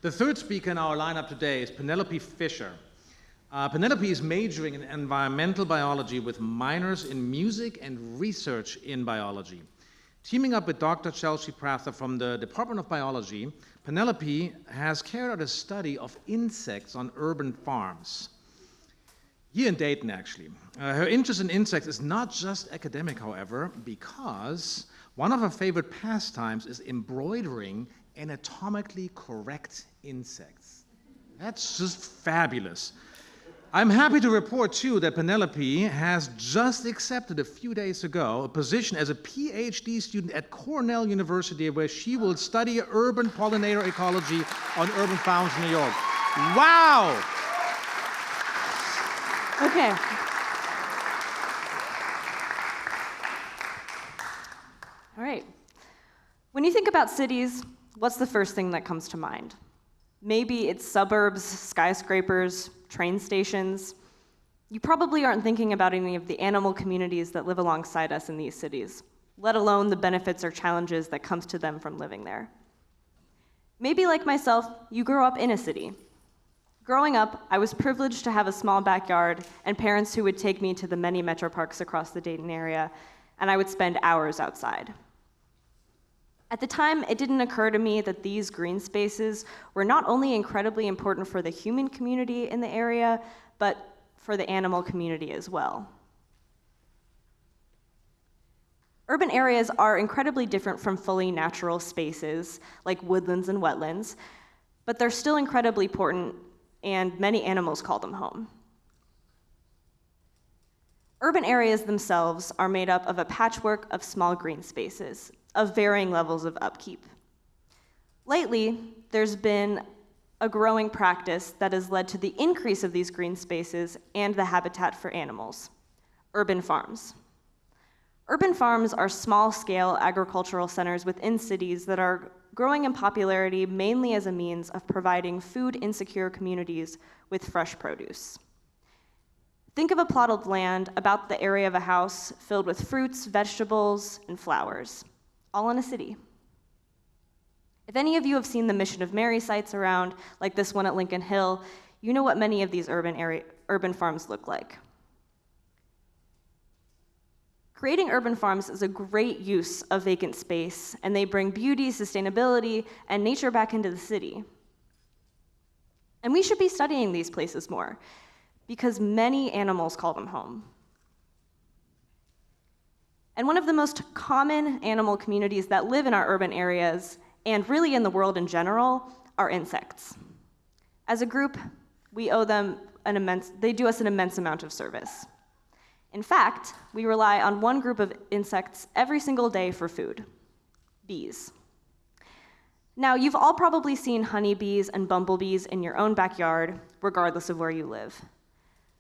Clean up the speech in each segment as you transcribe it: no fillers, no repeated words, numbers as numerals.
The third speaker in our lineup today is Penelope Fisher. Penelope is majoring in environmental biology with minors in music and research in biology. Teaming up with Dr. Chelsea Prather from the Department of Biology, Penelope has carried out a study of insects on urban farms. Here in Dayton, actually. Her interest in insects is not just academic, however, because one of her favorite pastimes is embroidering anatomically correct insects. That's just fabulous. I'm happy to report, too, that Penelope has just accepted a few days ago a position as a PhD student at Cornell University, where she will study urban pollinator ecology on urban farms in New York. Wow! Okay. All right. When you think about cities, what's the first thing that comes to mind? Maybe it's suburbs, skyscrapers, train stations. You probably aren't thinking about any of the animal communities that live alongside us in these cities, let alone the benefits or challenges that comes to them from living there. Maybe like myself, you grew up in a city. Growing up, I was privileged to have a small backyard and parents who would take me to the many metro parks across the Dayton area, and I would spend hours outside. At the time, it didn't occur to me that these green spaces were not only incredibly important for the human community in the area, but for the animal community as well. Urban areas are incredibly different from fully natural spaces, like woodlands and wetlands, but they're still incredibly important, and many animals call them home. Urban areas themselves are made up of a patchwork of small green spaces, of varying levels of upkeep. Lately, there's been a growing practice that has led to the increase of these green spaces and the habitat for animals: urban farms. Urban farms are small-scale agricultural centers within cities that are growing in popularity mainly as a means of providing food-insecure communities with fresh produce. Think of a plot of land about the area of a house filled with fruits, vegetables, and flowers, all in a city. If any of you have seen the Mission of Mary sites around, like this one at Lincoln Hill, you know what many of these urban farms look like. Creating urban farms is a great use of vacant space, and they bring beauty, sustainability, and nature back into the city. And we should be studying these places more, because many animals call them home. And one of the most common animal communities that live in our urban areas, and really in the world in general, are insects. As a group, we owe them they do us an immense amount of service. In fact, we rely on one group of insects every single day for food: bees. Now, you've all probably seen honeybees and bumblebees in your own backyard, regardless of where you live.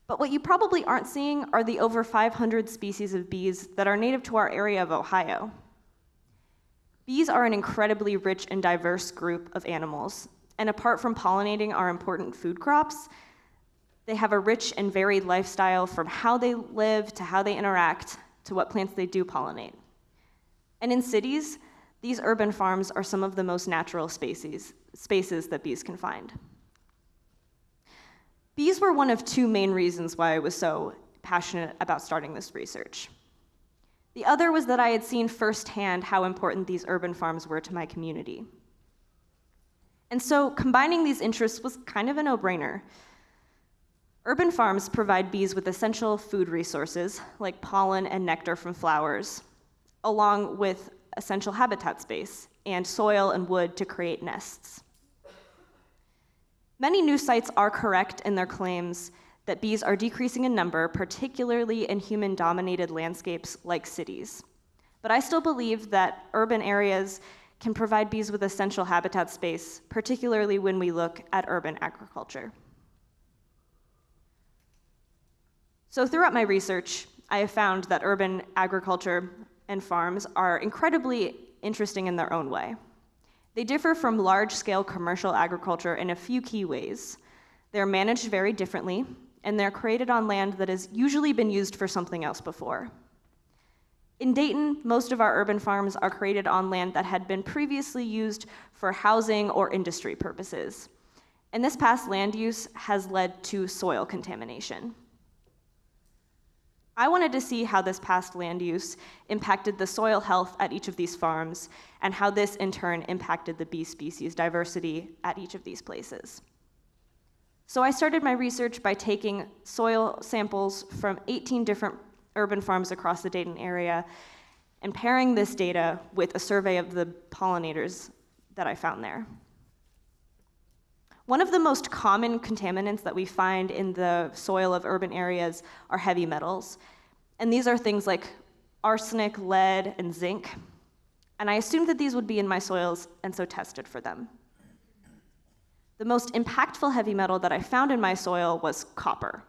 But what you probably aren't seeing are the over 500 species of bees that are native to our area of Ohio. Bees are an incredibly rich and diverse group of animals, and apart from pollinating our important food crops, they have a rich and varied lifestyle from how they live to how they interact to what plants they do pollinate. And in cities, these urban farms are some of the most natural spaces that bees can find. Bees were one of two main reasons why I was so passionate about starting this research. The other was that I had seen firsthand how important these urban farms were to my community. And so combining these interests was kind of a no-brainer. Urban farms provide bees with essential food resources, like pollen and nectar from flowers, along with essential habitat space and soil and wood to create nests. Many news sites are correct in their claims that bees are decreasing in number, particularly in human-dominated landscapes like cities. But I still believe that urban areas can provide bees with essential habitat space, particularly when we look at urban agriculture. So throughout my research, I have found that urban agriculture and farms are incredibly interesting in their own way. They differ from large-scale commercial agriculture in a few key ways. They're managed very differently, and they're created on land that has usually been used for something else before. In Dayton, most of our urban farms are created on land that had been previously used for housing or industry purposes. And this past land use has led to soil contamination. I wanted to see how this past land use impacted the soil health at each of these farms, and how this in turn impacted the bee species diversity at each of these places. So I started my research by taking soil samples from 18 different urban farms across the Dayton area and pairing this data with a survey of the pollinators that I found there. One of the most common contaminants that we find in the soil of urban areas are heavy metals. And these are things like arsenic, lead, and zinc. And I assumed that these would be in my soils, and so tested for them. The most impactful heavy metal that I found in my soil was copper.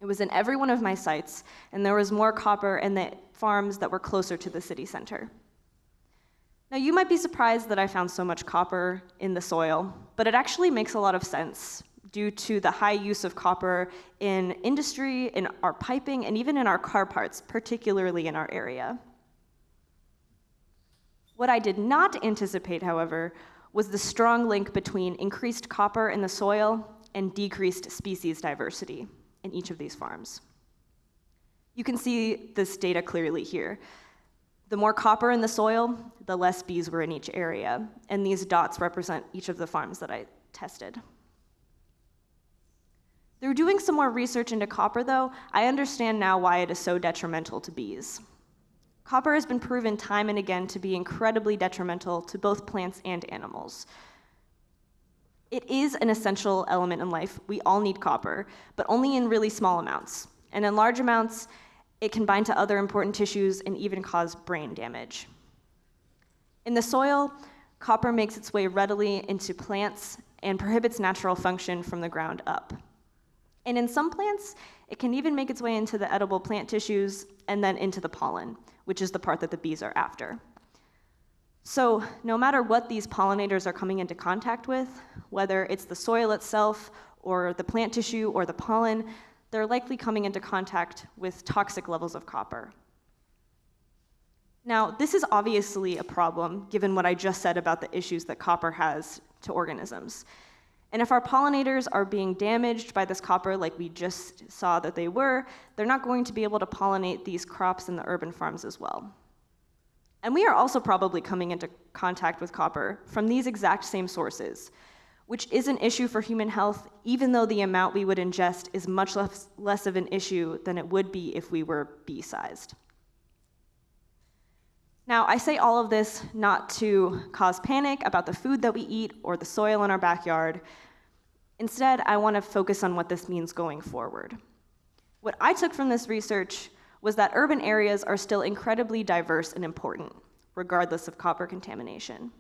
It was in every one of my sites, and there was more copper in the farms that were closer to the city center. Now, you might be surprised that I found so much copper in the soil, but it actually makes a lot of sense due to the high use of copper in industry, in our piping, and even in our car parts, particularly in our area. What I did not anticipate, however, was the strong link between increased copper in the soil and decreased species diversity in each of these farms. You can see this data clearly here. The more copper in the soil, the less bees were in each area, and these dots represent each of the farms that I tested. Through doing some more research into copper, though, I understand now why it is so detrimental to bees. Copper has been proven time and again to be incredibly detrimental to both plants and animals. It is an essential element in life. We all need copper, but only in really small amounts. And in large amounts, it can bind to other important tissues and even cause brain damage. In the soil, copper makes its way readily into plants and prohibits natural function from the ground up. And in some plants, it can even make its way into the edible plant tissues and then into the pollen, which is the part that the bees are after. So no matter what these pollinators are coming into contact with, whether it's the soil itself or the plant tissue or the pollen, they're likely coming into contact with toxic levels of copper. Now, this is obviously a problem, given what I just said about the issues that copper has to organisms. And if our pollinators are being damaged by this copper, like we just saw that they were, they're not going to be able to pollinate these crops in the urban farms as well. And we are also probably coming into contact with copper from these exact same sources, which is an issue for human health, even though the amount we would ingest is much less of an issue than it would be if we were bee-sized. Now, I say all of this not to cause panic about the food that we eat or the soil in our backyard. Instead, I want to focus on what this means going forward. What I took from this research was that urban areas are still incredibly diverse and important, regardless of copper contamination.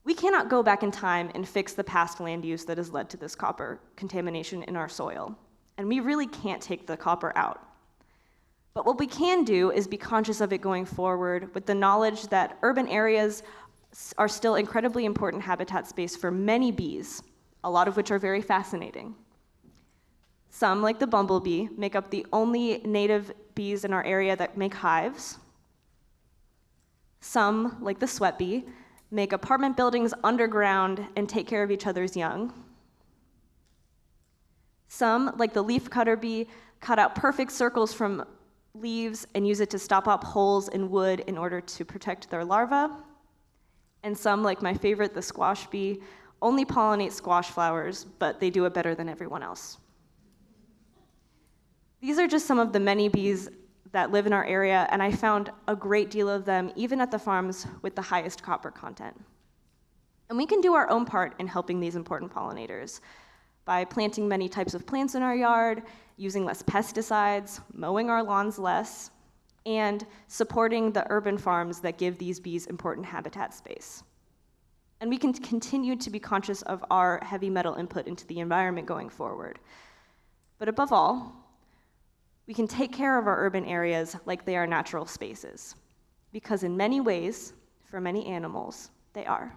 We cannot go back in time and fix the past land use that has led to this copper contamination in our soil, and we really can't take the copper out. But what we can do is be conscious of it going forward with the knowledge that urban areas are still incredibly important habitat space for many bees, a lot of which are very fascinating. Some, like the bumblebee, make up the only native bees in our area that make hives. Some, like the sweat bee, make apartment buildings underground and take care of each other's young. Some, like the leafcutter bee, cut out perfect circles from leaves and use it to stop up holes in wood in order to protect their larvae. And some, like my favorite, the squash bee, only pollinate squash flowers, but they do it better than everyone else. These are just some of the many bees that live in our area, and I found a great deal of them even at the farms with the highest copper content. And we can do our own part in helping these important pollinators by planting many types of plants in our yard, using less pesticides, mowing our lawns less, and supporting the urban farms that give these bees important habitat space. And we can continue to be conscious of our heavy metal input into the environment going forward. But above all, we can take care of our urban areas like they are natural spaces, because in many ways, for many animals, they are.